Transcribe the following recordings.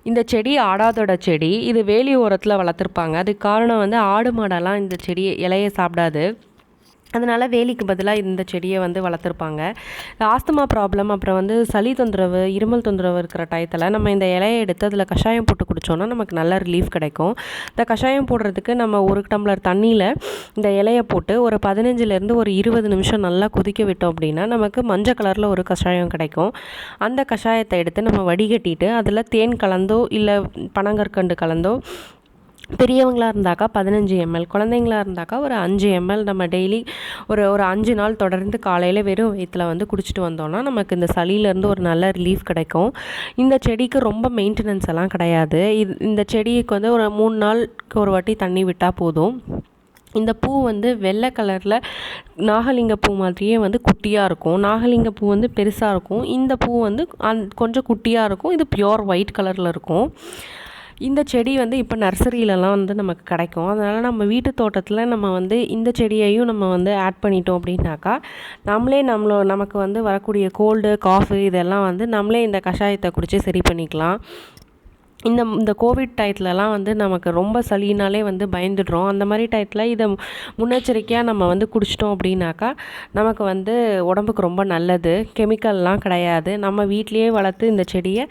இந்த செடி ஆடாதோட செடி. இது வேலி ஓரத்தில் வளர்த்துருப்பாங்க. அதுக்கு காரணம் வந்து ஆடு மாடெல்லாம் இந்த செடியை இலையை சாப்பிடாது. அதனால் வேலிக்கு பதிலாக இந்த செடியை வந்து வளர்த்துருப்பாங்க. ஆஸ்துமா ப்ராப்ளம், அப்புறம் வந்து சளி தொந்தரவு, இருமல் தொந்தரவு இருக்கிற டயத்தில் நம்ம இந்த இலையை எடுத்து அதில் கஷாயம் போட்டு குடித்தோன்னா நமக்கு நல்ல ரிலீஃப் கிடைக்கும். இந்த கஷாயம் போடுறதுக்கு நம்ம 1 டம்ளர் தண்ணியில் இந்த இலையை போட்டு ஒரு 15லேருந்து ஒரு 20 நிமிஷம் நல்லா கொதிக்க விட்டோம் அப்படின்னா நமக்கு மஞ்சள் கலரில் ஒரு கஷாயம் கிடைக்கும். அந்த கஷாயத்தை எடுத்து நம்ம வடிகட்டிட்டு அதில் தேன் கலந்தோ இல்லை பனங்கற்கண்டு கலந்தோ, பெரியவங்களாக இருந்தாக்கா 15 ml, குழந்தைங்களாக இருந்தாக்கா ஒரு 5 ml நம்ம டெய்லி ஒரு 5 நாள் தொடர்ந்து காலையில் வெறும் வயிற்றில் வந்து குடிச்சிட்டு வந்தோம்னா நமக்கு இந்த சளியிலேருந்து ஒரு நல்ல ரிலீஃப் கிடைக்கும். இந்த செடிக்கு ரொம்ப மெயின்டெனன்ஸ் எல்லாம் கிடையாது. இந்த செடிக்கு வந்து ஒரு 3 நாளுக்கு ஒரு வாட்டி தண்ணி விட்டால் போதும். இந்த பூ வந்து வெள்ளை கலரில் நாகலிங்க பூ மாதிரியே வந்து குட்டியாக இருக்கும். நாகலிங்க பூ வந்து பெருசாக இருக்கும். இந்த பூ வந்து கொஞ்சம் குட்டியாக இருக்கும். இது பியோர் ஒயிட் கலரில் இருக்கும். இந்த செடி வந்து இப்போ நர்சரியிலலாம் வந்து நமக்கு கிடைக்கும். அதனால் நம்ம வீட்டு தோட்டத்தில் நம்ம வந்து இந்த செடியையும் நம்ம வந்து ஆட் பண்ணிட்டோம் அப்படின்னாக்கா நமக்கு வந்து வரக்கூடிய கோல்டு, காஃபு இதெல்லாம் வந்து நம்மளே இந்த கஷாயத்தை குடித்து சரி பண்ணிக்கலாம். இந்த கோவிட் டயத்துலலாம் வந்து நமக்கு ரொம்ப சளினாலே வந்து பயந்துடுறோம். அந்த மாதிரி டயத்தில் இதை முன்னெச்சரிக்கையாக நம்ம வந்து குடிச்சிட்டோம் அப்படின்னாக்கா நமக்கு வந்து உடம்புக்கு ரொம்ப நல்லது. கெமிக்கல்லாம் கிடையாது. நம்ம வீட்லேயே வளர்த்து இந்த செடியை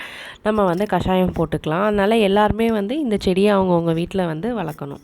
நம்ம வந்து கஷாயம் போட்டுக்கலாம். அதனால் எல்லாருமே வந்து இந்த செடியை அவங்கவுங்க வீட்டில் வந்து வளர்க்கணும்.